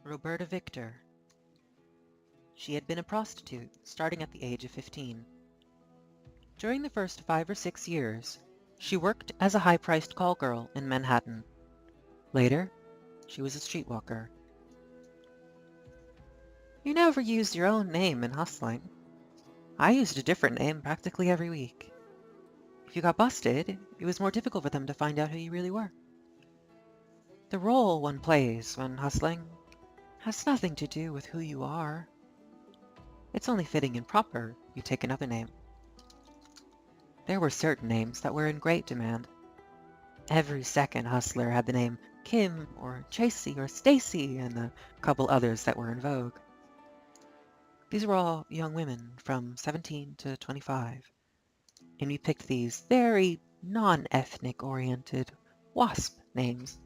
Roberta Victor. She had been a prostitute starting at the age of 15. During the first 5 or 6 years, she worked as a high-priced call girl in Manhattan. Later, she was a streetwalker. You never used your own name in hustling. I used a different name practically every week. If you got busted, it was more difficult for them to find out who you really were. The role one plays when hustling has nothing to do with who you are. It's only fitting and proper you take another name. There were certain names that were in great demand. Every second hustler had the name Kim or Tracy or Stacy and a couple others that were in vogue. These were all young women from 17 to 25, and we picked these very non-ethnic oriented WASP names,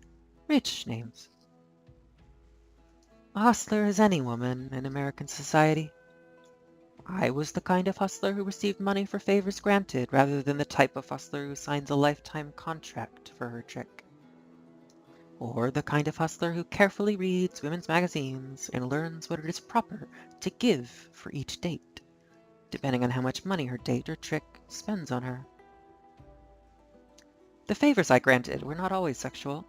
rich names. A hustler is any woman in American society. I was the kind of hustler who received money for favors granted rather than the type of hustler who signs a lifetime contract for her trick. Or the kind of hustler who carefully reads women's magazines and learns what it is proper to give for each date, depending on how much money her date or trick spends on her. The favors I granted were not always sexual.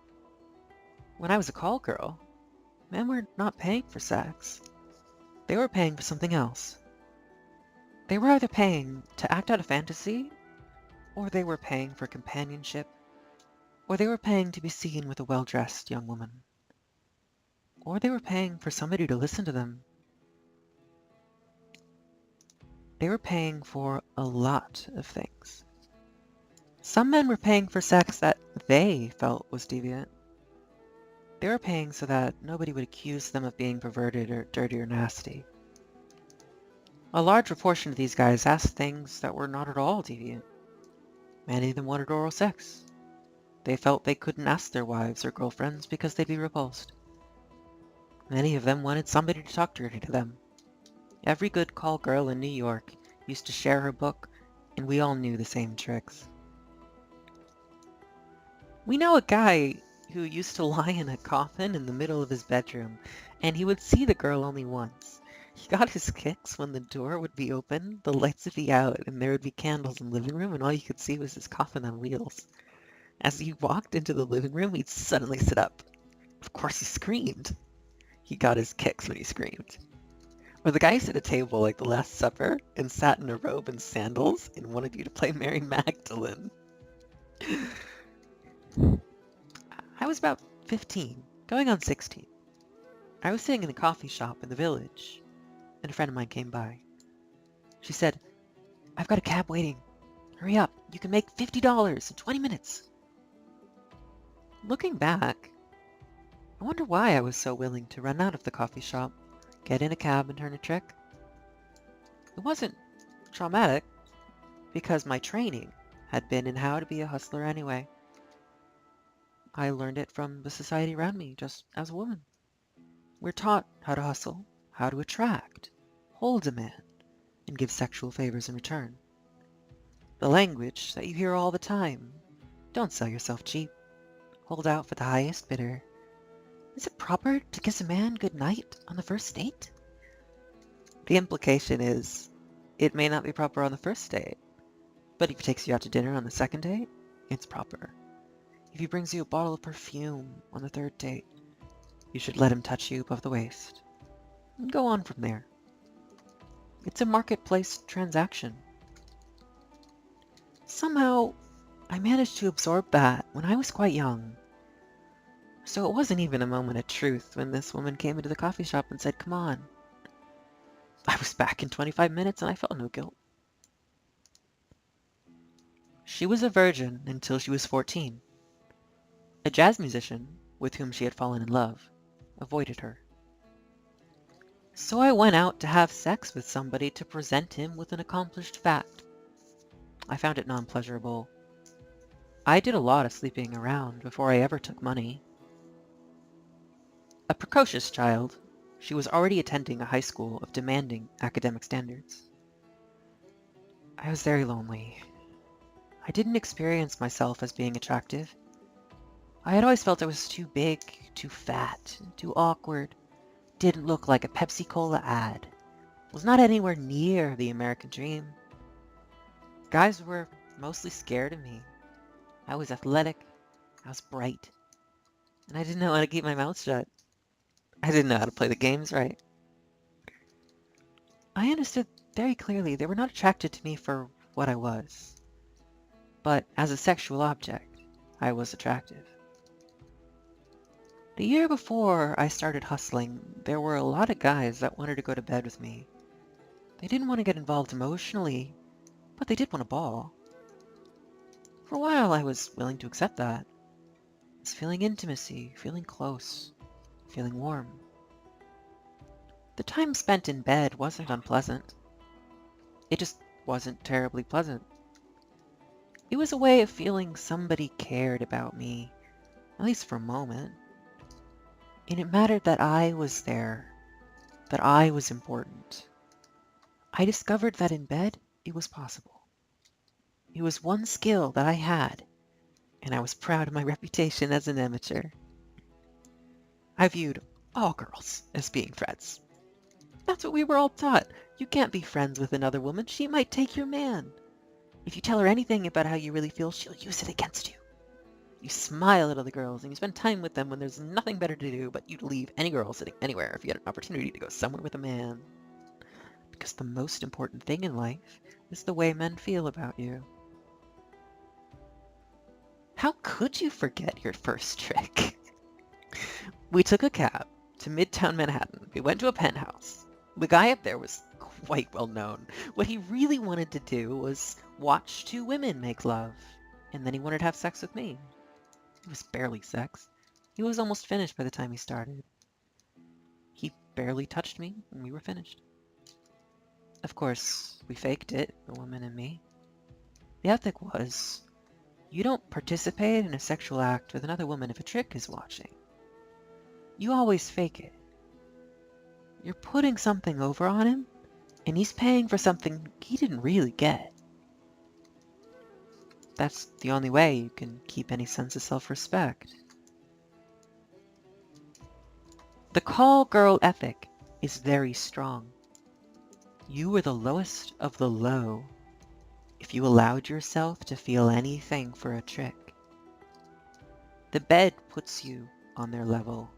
When I was a call girl, men were not paying for sex. They were paying for something else. They were either paying to act out a fantasy, or they were paying for companionship, or they were paying to be seen with a well-dressed young woman, or they were paying for somebody to listen to them. They were paying for a lot of things. Some men were paying for sex that they felt was deviant. They were paying so that nobody would accuse them of being perverted or dirty or nasty. A large proportion of these guys asked things that were not at all deviant. Many of them wanted oral sex. They felt they couldn't ask their wives or girlfriends because they'd be repulsed. Many of them wanted somebody to talk dirty to them. Every good call girl in New York used to share her book, and we all knew the same tricks. We know a guy who used to lie in a coffin in the middle of his bedroom, and he would see the girl only once. He got his kicks when the door would be open, the lights would be out, and there would be candles in the living room, and all you could see was his coffin on wheels. As he walked into the living room, he'd suddenly sit up. Of course he screamed. He got his kicks when he screamed. Or the guy used at a table like the Last Supper and sat in a robe and sandals and wanted you to play Mary Magdalene. I was about 15, going on 16. I was sitting in a coffee shop in the village, and a friend of mine came by. She said, "I've got a cab waiting. Hurry up, you can make $50 in 20 minutes. Looking back, I wonder why I was so willing to run out of the coffee shop, get in a cab and turn a trick. It wasn't traumatic, because my training had been in how to be a hustler anyway. I learned it from the society around me, just as a woman. We're taught how to hustle, how to attract, hold a man, and give sexual favors in return. The language that you hear all the time. Don't sell yourself cheap. Hold out for the highest bidder. Is it proper to kiss a man good night on the first date? The implication is, it may not be proper on the first date, but if he takes you out to dinner on the second date, it's proper. If he brings you a bottle of perfume on the third date, you should let him touch you above the waist. And go on from there. It's a marketplace transaction. Somehow, I managed to absorb that when I was quite young. So it wasn't even a moment of truth when this woman came into the coffee shop and said, "Come on." I was back in 25 minutes and I felt no guilt. She was a virgin until she was 14. A jazz musician, with whom she had fallen in love, avoided her. So I went out to have sex with somebody to present him with an accomplished fact. I found it non-pleasurable. I did a lot of sleeping around before I ever took money. A precocious child, she was already attending a high school of demanding academic standards. I was very lonely. I didn't experience myself as being attractive. I had always felt I was too big, too fat, too awkward, didn't look like a Pepsi Cola ad. It was not anywhere near the American dream. Guys were mostly scared of me. I was athletic, I was bright, and I didn't know how to keep my mouth shut. I didn't know how to play the games right. I understood very clearly they were not attracted to me for what I was, but as a sexual object, I was attractive. The year before I started hustling, there were a lot of guys that wanted to go to bed with me. They didn't want to get involved emotionally, but they did want a ball. For a while, I was willing to accept that. I was feeling intimacy, feeling close, feeling warm. The time spent in bed wasn't unpleasant. It just wasn't terribly pleasant. It was a way of feeling somebody cared about me, at least for a moment. And it mattered that I was there, that I was important. I discovered that in bed, it was possible. It was one skill that I had, and I was proud of my reputation as an amateur. I viewed all girls as being friends. That's what we were all taught. You can't be friends with another woman. She might take your man. If you tell her anything about how you really feel, she'll use it against you. You smile at other girls and you spend time with them when there's nothing better to do but you'd leave any girl sitting anywhere if you had an opportunity to go somewhere with a man. Because the most important thing in life is the way men feel about you. How could you forget your first trick? We took a cab to Midtown Manhattan. We went to a penthouse. The guy up there was quite well known. What he really wanted to do was watch two women make love, and then he wanted to have sex with me. It was barely sex. He was almost finished by the time he started. He barely touched me, and we were finished. Of course, we faked it, the woman and me. The ethic was, you don't participate in a sexual act with another woman if a trick is watching. You always fake it. You're putting something over on him, and he's paying for something he didn't really get. That's the only way you can keep any sense of self-respect. The call girl ethic is very strong. You were the lowest of the low if you allowed yourself to feel anything for a trick. The bed puts you on their level.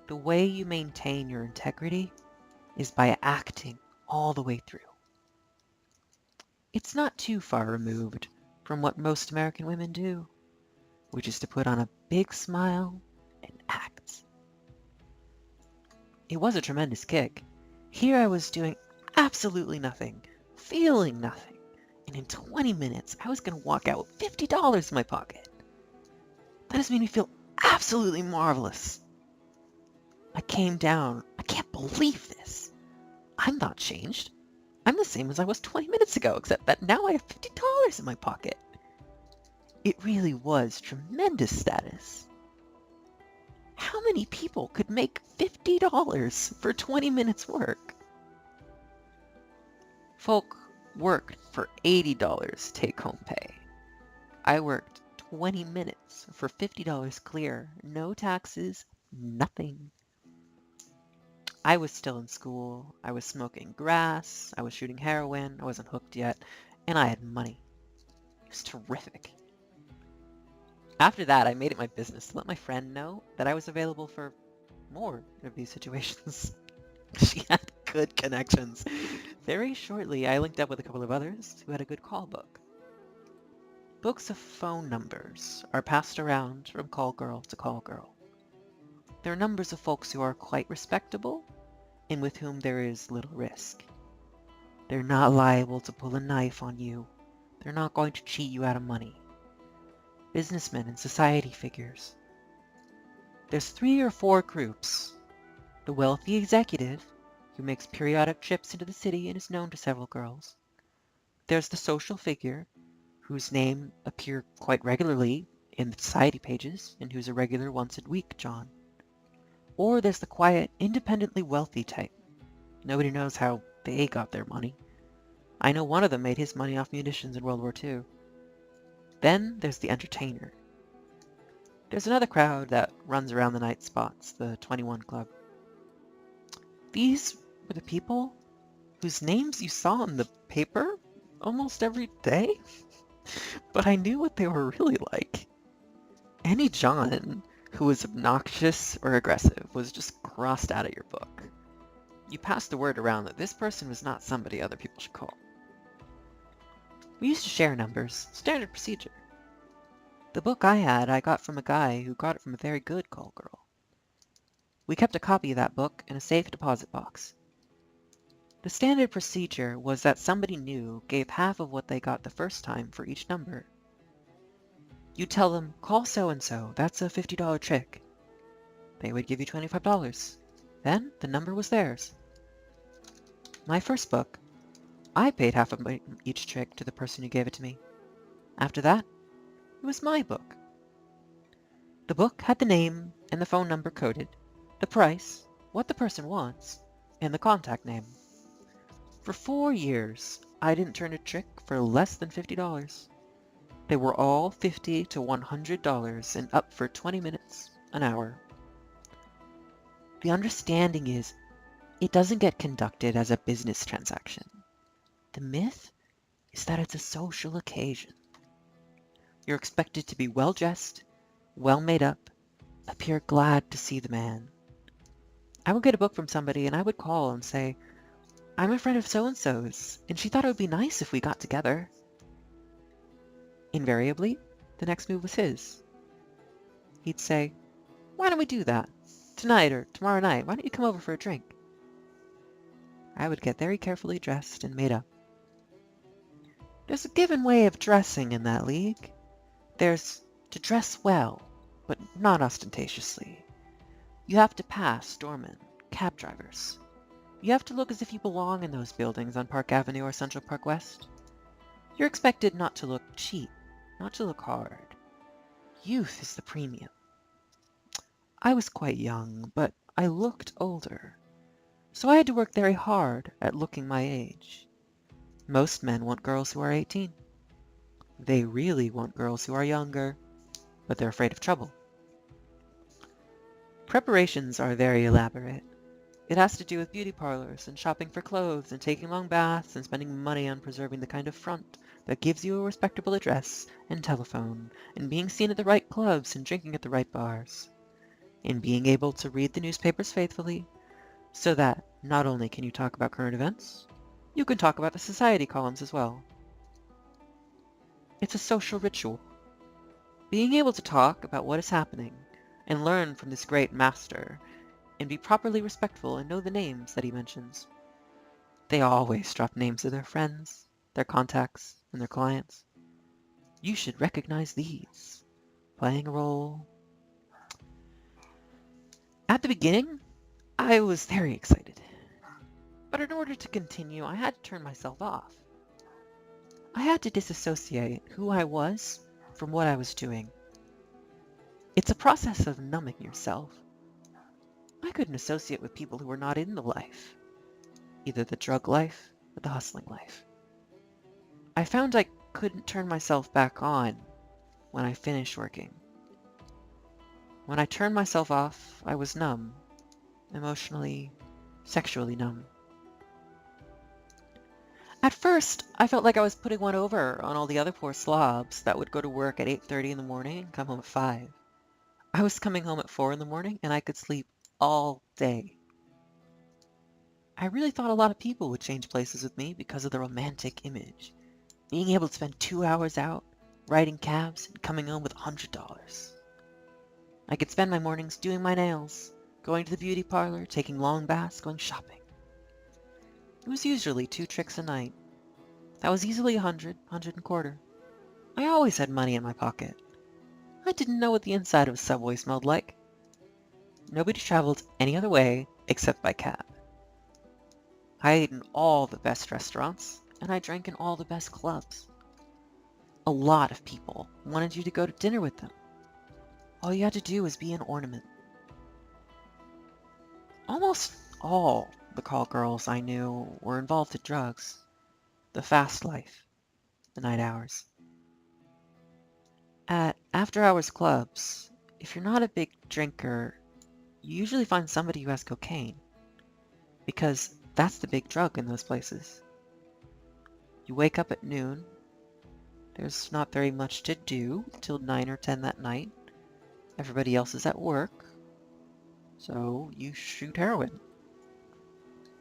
The way you maintain your integrity is by acting all the way through. It's not too far removed from what most American women do, which is to put on a big smile and act. It was a tremendous kick. Here I was doing absolutely nothing, feeling nothing, and in 20 minutes I was going to walk out with $50 in my pocket. That has made me feel absolutely marvelous. I came down. I can't believe this. I'm not changed. I'm the same as I was 20 minutes ago, except that now I have $50 in my pocket. It really was tremendous status. How many people could make $50 for 20 minutes work? Folk worked for $80 take-home pay. I worked 20 minutes for $50 clear. No taxes, nothing. I was still in school. I was smoking grass. I was shooting heroin. I wasn't hooked yet. And I had money. It was terrific. After that, I made it my business to let my friend know that I was available for more of these situations. She had good connections. Very shortly, I linked up with a couple of others who had a good call book. Books of phone numbers are passed around from call girl to call girl. There are numbers of folks who are quite respectable and with whom there is little risk. They're not liable to pull a knife on you. They're not going to cheat you out of money. Businessmen and society figures. There's 3 or 4 groups. The wealthy executive, who makes periodic trips into the city and is known to several girls. There's the social figure, whose name appear quite regularly in the society pages and who's a regular once a week John. Or there's the quiet, independently wealthy type. Nobody knows how they got their money. I know one of them made his money off munitions in World War II. Then there's the entertainer. There's another crowd that runs around the night spots, the 21 Club. These were the people whose names you saw in the paper almost every day, but I knew what they were really like. Any John who was obnoxious or aggressive was just crossed out of your book. You passed the word around that this person was not somebody other people should call. We used to share numbers, standard procedure. The book I had I got from a guy who got it from a very good call girl. We kept a copy of that book in a safe deposit box. The standard procedure was that somebody new gave half of what they got the first time for each number. You'd tell them, call so-and-so, that's a $50 trick. They would give you $25. Then the number was theirs. My first book, I paid half of each trick to the person who gave it to me. After that, it was my book. The book had the name and the phone number coded, the price, what the person wants, and the contact name. For 4 years, I didn't turn a trick for less than $50. They were all $50 to $100 and up for 20 minutes, an hour. The understanding is, it doesn't get conducted as a business transaction. The myth is that it's a social occasion. You're expected to be well-dressed, well-made up, appear glad to see the man. I would get a book from somebody and I would call and say, I'm a friend of so-and-so's, and she thought it would be nice if we got together. Invariably, the next move was his. He'd say, why don't we do that? Tonight or tomorrow night, why don't you come over for a drink? I would get very carefully dressed and made up. There's a given way of dressing in that league. There's to dress well, but not ostentatiously. You have to pass doormen, cab drivers. You have to look as if you belong in those buildings on Park Avenue or Central Park West. You're expected not to look cheap, not to look hard. Youth is the premium. I was quite young, but I looked older, so I had to work very hard at looking my age. Most men want girls who are 18. They really want girls who are younger, but they're afraid of trouble. Preparations are very elaborate. It has to do with beauty parlors and shopping for clothes and taking long baths and spending money on preserving the kind of front that gives you a respectable address and telephone and being seen at the right clubs and drinking at the right bars. And being able to read the newspapers faithfully so that not only can you talk about current events, you can talk about the society columns as well. It's a social ritual. Being able to talk about what is happening and learn from this great master and be properly respectful and know the names that he mentions. They always drop names of their friends, their contacts, and their clients. You should recognize these. Playing a role. At the beginning, I was very excited. But in order to continue, I had to turn myself off. I had to disassociate who I was from what I was doing. It's a process of numbing yourself. I couldn't associate with people who were not in the life, either the drug life or the hustling life. I found I couldn't turn myself back on when I finished working. When I turned myself off, I was numb, emotionally, sexually numb. At first, I felt like I was putting one over on all the other poor slobs that would go to work at 8:30 in the morning and come home at 5. I was coming home at 4 in the morning and I could sleep all day. I really thought a lot of people would change places with me because of the romantic image. Being able to spend 2 hours out, riding cabs, and coming home with $100. I could spend my mornings doing my nails, going to the beauty parlor, taking long baths, going shopping. It was usually 2 tricks a night. That was easily 100, 100 and a quarter. I always had money in my pocket. I didn't know what the inside of a subway smelled like. Nobody traveled any other way except by cab. I ate in all the best restaurants, and I drank in all the best clubs. A lot of people wanted you to go to dinner with them. All you had to do was be an ornament. Almost all the call girls I knew were involved in drugs, the fast life, the night hours. At after-hours clubs, if you're not a big drinker, you usually find somebody who has cocaine. because that's the big drug in those places. You wake up at noon. There's not very much to do till 9 or 10 that night. Everybody else is at work, so you shoot heroin.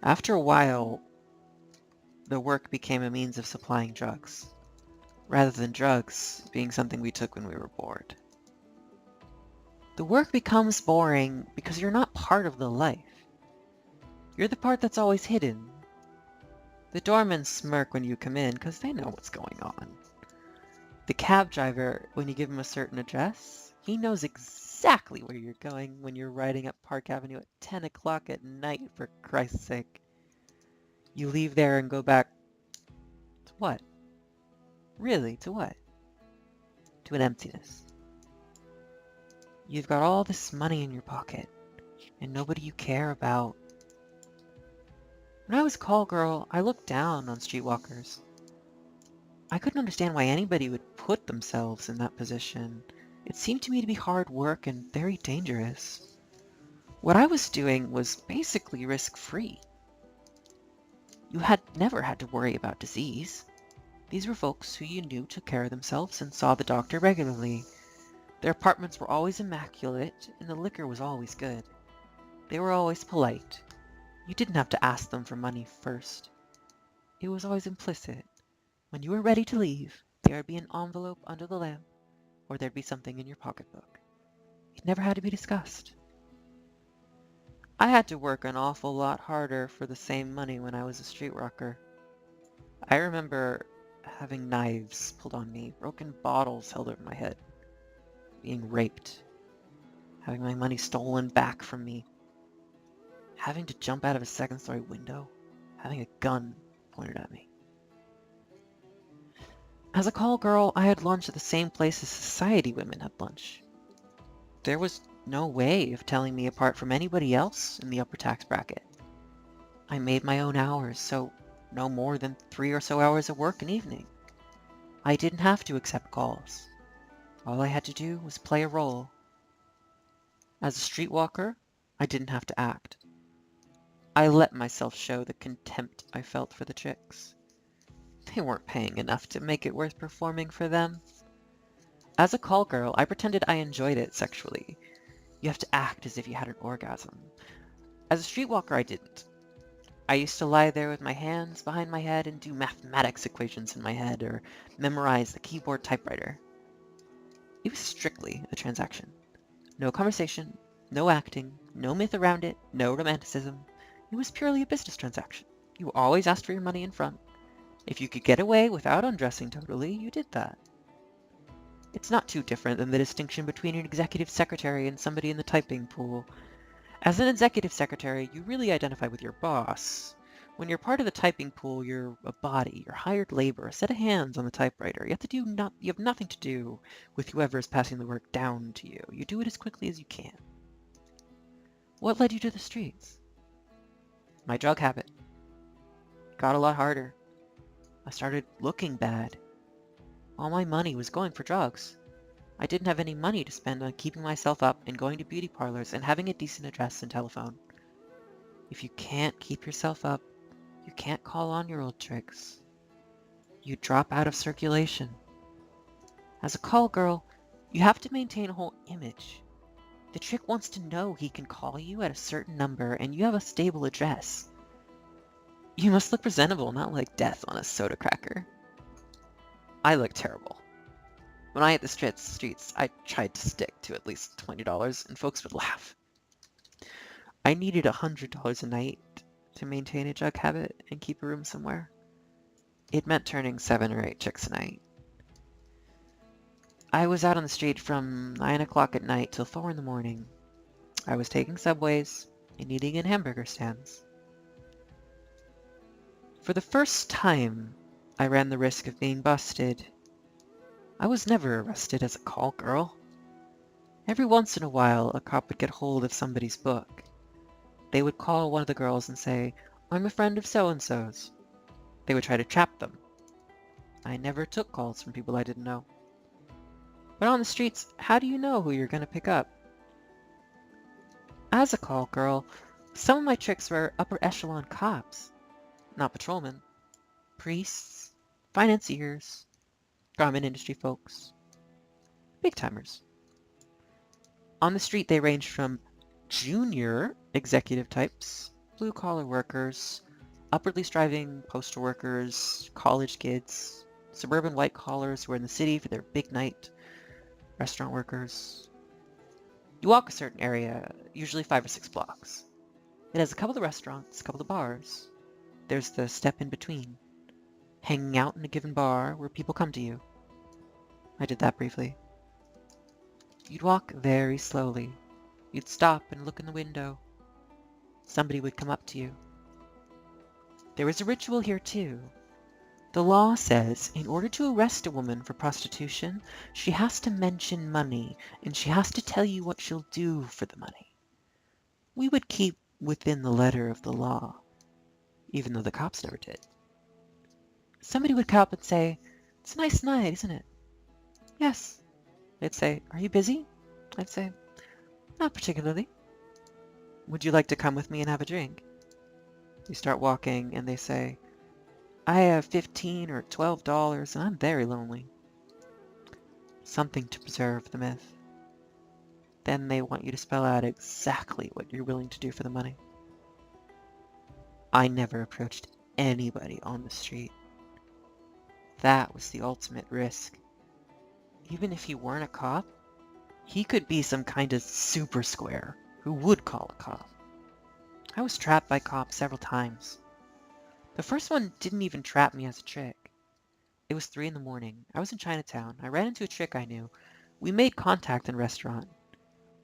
After a while, the work became a means of supplying drugs, rather than drugs being something we took when we were bored. The work becomes boring because you're not part of the life. You're the part that's always hidden. The doormen smirk when you come in because they know what's going on. The cab driver, when you give him a certain address, he knows exactly where you're going when you're riding up Park Avenue at 10 o'clock at night, for Christ's sake. You leave there and go back to what? Really, to what? To an emptiness. You've got all this money in your pocket, and nobody you care about. When I was a call girl, I looked down on streetwalkers. I couldn't understand why anybody would put themselves in that position. It seemed to me to be hard work and very dangerous. What I was doing was basically risk-free. You had never had to worry about disease. These were folks who you knew took care of themselves and saw the doctor regularly. Their apartments were always immaculate, and the liquor was always good. They were always polite. You didn't have to ask them for money first. It was always implicit. When you were ready to leave, there would be an envelope under the lamp, or there'd be something in your pocketbook. It never had to be discussed. I had to work an awful lot harder for the same money when I was a street rocker. I remember having knives pulled on me, broken bottles held over my head, being raped, having my money stolen back from me, having to jump out of a second-story window, having a gun pointed at me. As a call girl, I had lunch at the same place as society women had lunch. There was no way of telling me apart from anybody else in the upper tax bracket. I made my own hours, so no more than 3 or so hours of work an evening. I didn't have to accept calls. All I had to do was play a role. As a streetwalker, I didn't have to act. I let myself show the contempt I felt for the chicks. They weren't paying enough to make it worth performing for them. As a call girl, I pretended I enjoyed it sexually. You have to act as if you had an orgasm. As a streetwalker, I didn't. I used to lie there with my hands behind my head and do mathematics equations in my head or memorize the keyboard typewriter. It was strictly a transaction. No conversation, no acting, no myth around it, no romanticism. It was purely a business transaction. You always asked for your money in front. If you could get away without undressing totally, you did that. It's not too different than the distinction between an executive secretary and somebody in the typing pool. As an executive secretary, you really identify with your boss. When you're part of the typing pool, you're a body, you're hired labor, a set of hands on the typewriter. You have nothing to do with whoever is passing the work down to you. You do it as quickly as you can. What led you to the streets? My drug habit. It got a lot harder. I started looking bad. All my money was going for drugs. I didn't have any money to spend on keeping myself up and going to beauty parlors and having a decent address and telephone. If you can't keep yourself up, you can't call on your old tricks. You drop out of circulation. As a call girl, you have to maintain a whole image. The trick wants to know he can call you at a certain number and you have a stable address. You must look presentable, not like death on a soda cracker. I look terrible. When I hit the streets, I tried to stick to at least $20 and folks would laugh. I needed $100 a night to maintain a drug habit and keep a room somewhere. It meant turning 7 or 8 chicks a night. I was out on the street from 9 o'clock at night till 4 in the morning. I was taking subways and eating in hamburger stands. For the first time, I ran the risk of being busted. I was never arrested as a call girl. Every once in a while, a cop would get hold of somebody's book. They would call one of the girls and say, "I'm a friend of so-and-so's." They would try to trap them. I never took calls from people I didn't know. But on the streets, how do you know who you're going to pick up? As a call girl, Some of my tricks were upper echelon cops, not patrolmen, priests, financiers, garment industry folks, big timers. On the street, they ranged from junior executive types, blue-collar workers, upwardly striving postal workers, college kids, suburban white-collars who are in the city for their big night, restaurant workers. You walk a certain area, usually 5 or 6 blocks. It has a couple of restaurants, a couple of bars. There's the step in between, hanging out in a given bar where people come to you. I did that briefly. You'd walk very slowly. You'd stop and look in the window. Somebody would come up to you. There is a ritual here too. The law says in order to arrest a woman for prostitution, she has to mention money, and she has to tell you what she'll do for the money. We would keep within the letter of the law, even though the cops never did. Somebody would come up and say, "It's a nice night, isn't it?" "Yes." They'd say, "Are you busy?" I'd say, "Not particularly." "Would you like to come with me and have a drink?" You start walking and they say, "I have $15 or $12 and I'm very lonely." Something to preserve the myth. Then they want you to spell out exactly what you're willing to do for the money. I never approached anybody on the street. That was the ultimate risk. Even if he weren't a cop, he could be some kind of super square who would call a cop. I was trapped by cops several times. The first one didn't even trap me as a trick. It was 3 in the morning. I was in Chinatown. I ran into a trick I knew. We made contact in a restaurant.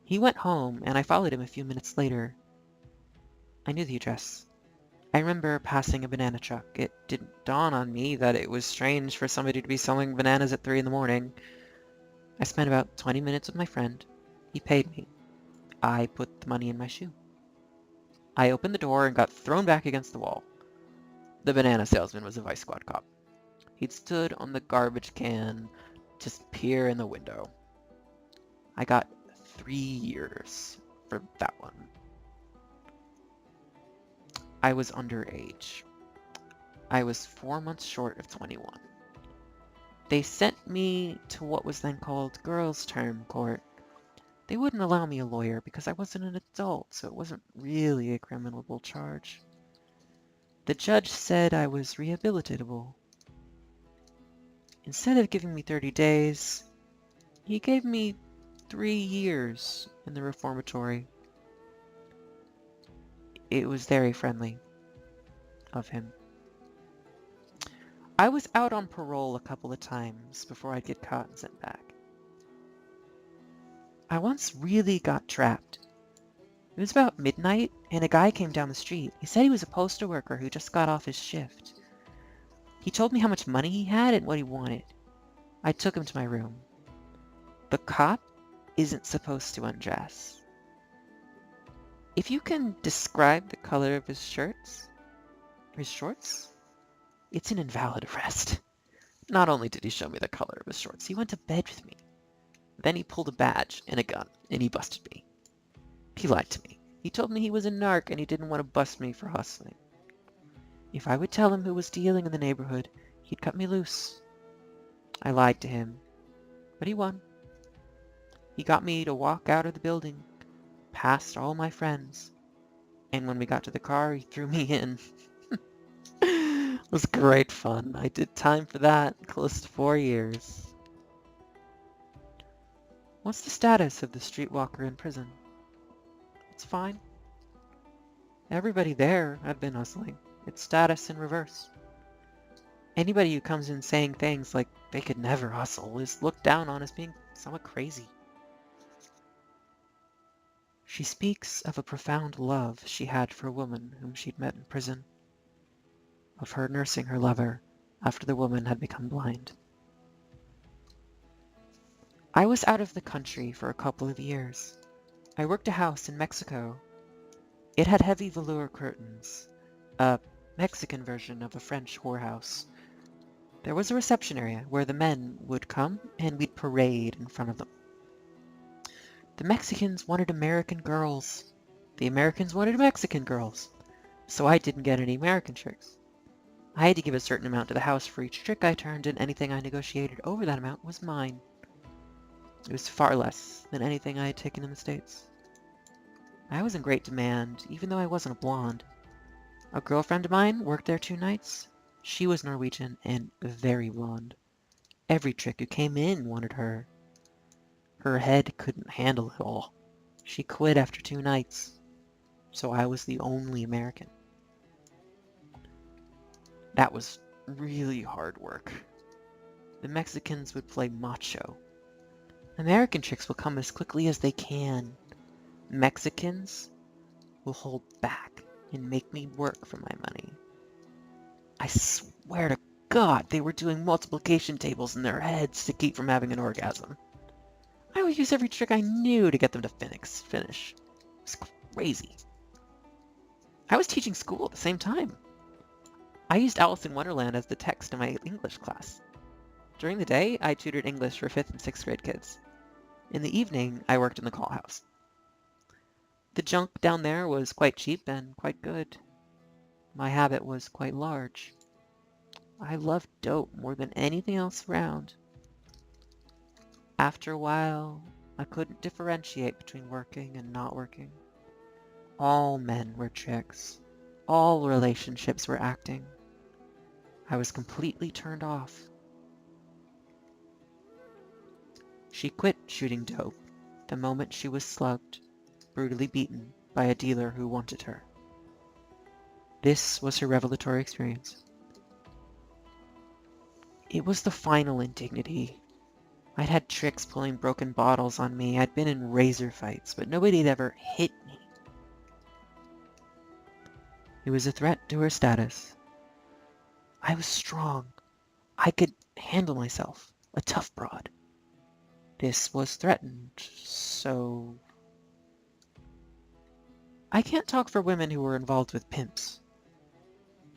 He went home, and I followed him a few minutes later. I knew the address. I remember passing a banana truck. It didn't dawn on me that it was strange for somebody to be selling bananas at 3 in the morning. I spent about 20 minutes with my friend. He paid me. I put the money in my shoe. I opened the door and got thrown back against the wall. The banana salesman was a Vice Squad cop. He'd stood on the garbage can, just peer in the window. I got 3 years for that one. I was underage. I was 4 months short of 21. They sent me to what was then called girls' term court. They wouldn't allow me a lawyer because I wasn't an adult, so it wasn't really a criminal charge. The judge said I was rehabilitatable. Instead of giving me 30 days, he gave me 3 years in the reformatory. It was very friendly of him. I was out on parole a couple of times before I'd get caught and sent back. I once really got trapped. It was about midnight, and a guy came down the street. He said he was a postal worker who just got off his shift. He told me how much money he had and what he wanted. I took him to my room. The cop isn't supposed to undress. If you can describe the color of his shorts, it's an invalid arrest. Not only did he show me the color of his shorts, he went to bed with me. Then he pulled a badge and a gun, and he busted me. He lied to me. He told me he was a narc and he didn't want to bust me for hustling. If I would tell him who was dealing in the neighborhood, he'd cut me loose. I lied to him, but he won. He got me to walk out of the building, past all my friends, and when we got to the car, he threw me in. It was great fun. I did time for that, close to 4 years. What's the status of the streetwalker in prison? It's fine. Everybody there had been hustling. It's status in reverse. Anybody who comes in saying things like they could never hustle is looked down on as being somewhat crazy. She speaks of a profound love she had for a woman whom she'd met in prison, of her nursing her lover after the woman had become blind. I was out of the country for a couple of years. I worked a house in Mexico. It had heavy velour curtains, a Mexican version of a French whorehouse. There was a reception area where the men would come and we'd parade in front of them. The Mexicans wanted American girls. The Americans wanted Mexican girls, so I didn't get any American tricks. I had to give a certain amount to the house for each trick I turned, and anything I negotiated over that amount was mine. It was far less than anything I had taken in the States. I was in great demand, even though I wasn't a blonde. A girlfriend of mine worked there 2 nights. She was Norwegian and very blonde. Every trick who came in wanted her. Her head couldn't handle it all. She quit after 2 nights, so I was the only American. That was really hard work. The Mexicans would play macho. American tricks will come as quickly as they can. Mexicans will hold back and make me work for my money. I swear to God, they were doing multiplication tables in their heads to keep from having an orgasm. I would use every trick I knew to get them to finish. It was crazy. I was teaching school at the same time. I used Alice in Wonderland as the text in my English class. During the day, I tutored English for 5th and 6th grade kids. In the evening, I worked in the call house. The junk down there was quite cheap and quite good. My habit was quite large. I loved dope more than anything else around. After a while, I couldn't differentiate between working and not working. All men were tricks. All relationships were acting. I was completely turned off. She quit shooting dope the moment she was slugged, brutally beaten by a dealer who wanted her. This was her revelatory experience. It was the final indignity. I'd had tricks pulling broken bottles on me. I'd been in razor fights, but nobody had ever hit me. It was a threat to her status. I was strong. I could handle myself. A tough broad. This was threatened, so... I can't talk for women who were involved with pimps.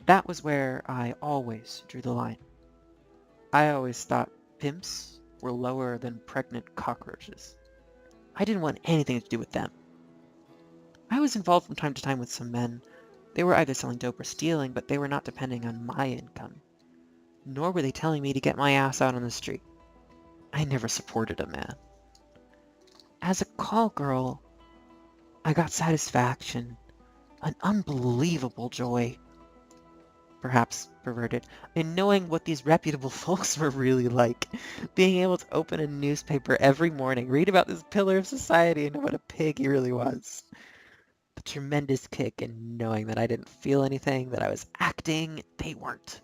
That was where I always drew the line. I always thought pimps were lower than pregnant cockroaches. I didn't want anything to do with them. I was involved from time to time with some men. They were either selling dope or stealing, but they were not depending on my income. Nor were they telling me to get my ass out on the street. I never supported a man. As a call girl, I got satisfaction, an unbelievable joy, perhaps perverted, in knowing what these reputable folks were really like. Being able to open a newspaper every morning, read about this pillar of society, and know what a pig he really was. The tremendous kick in knowing that I didn't feel anything, that I was acting, they weren't.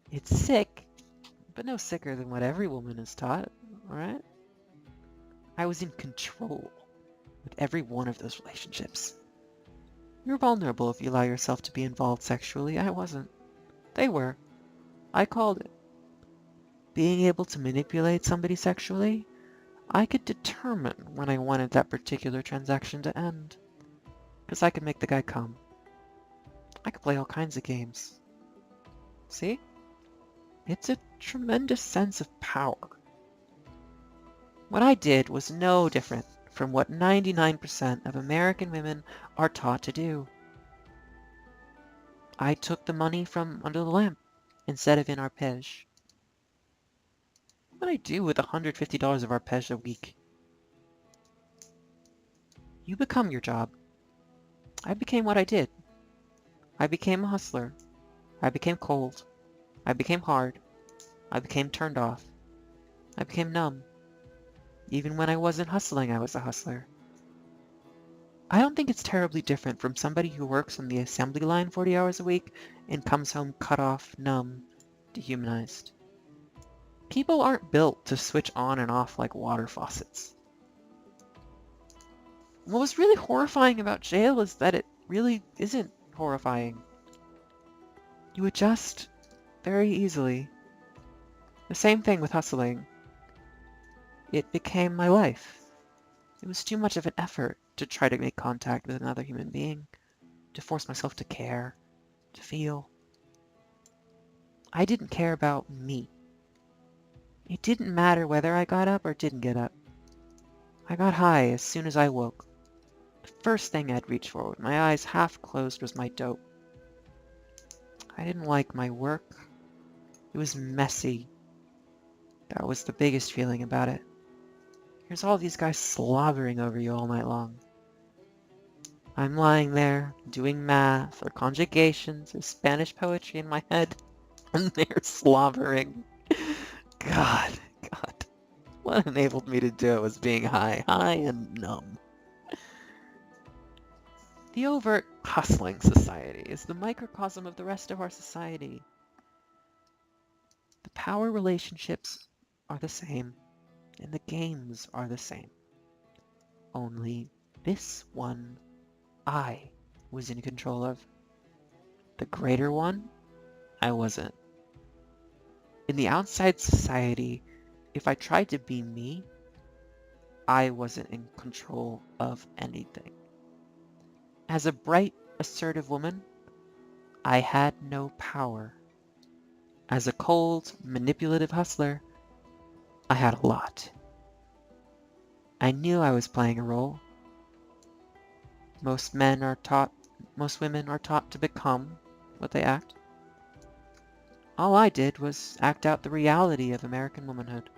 It's sick, but no sicker than what every woman is taught, alright? I was in control with every one of those relationships. You're vulnerable if you allow yourself to be involved sexually. I wasn't. They were. I called it. Being able to manipulate somebody sexually, I could determine when I wanted that particular transaction to end. Because I could make the guy come. I could play all kinds of games. See? It's a tremendous sense of power. What I did was no different from what 99% of American women are taught to do. I took the money from under the lamp instead of in arpege. What would I do with $150 of arpege a week? You become your job. I became what I did. I became a hustler. I became cold. I became hard. I became turned off. I became numb. Even when I wasn't hustling, I was a hustler. I don't think it's terribly different from somebody who works on the assembly line 40 hours a week and comes home cut off, numb, dehumanized. People aren't built to switch on and off like water faucets. What was really horrifying about jail is that it really isn't horrifying. You adjust very easily. The same thing with hustling. It became my life. It was too much of an effort to try to make contact with another human being, to force myself to care, to feel. I didn't care about me. It didn't matter whether I got up or didn't get up. I got high as soon as I woke. The first thing I'd reach for with my eyes half closed was my dope. I didn't like my work. It was messy. That was the biggest feeling about it. Here's all these guys slobbering over you all night long. I'm lying there, doing math, or conjugations, or Spanish poetry in my head, and they're slobbering. God. What enabled me to do it was being high and numb. The overt hustling society is the microcosm of the rest of our society. The power relationships are the same, and the games are the same. Only this one I was in control of. The greater one, I wasn't. In the outside society, if I tried to be me, I wasn't in control of anything. As a bright, assertive woman, I had no power. As a cold, manipulative hustler, I had a lot. I knew I was playing a role. Most women are taught to become what they act. All I did was act out the reality of American womanhood.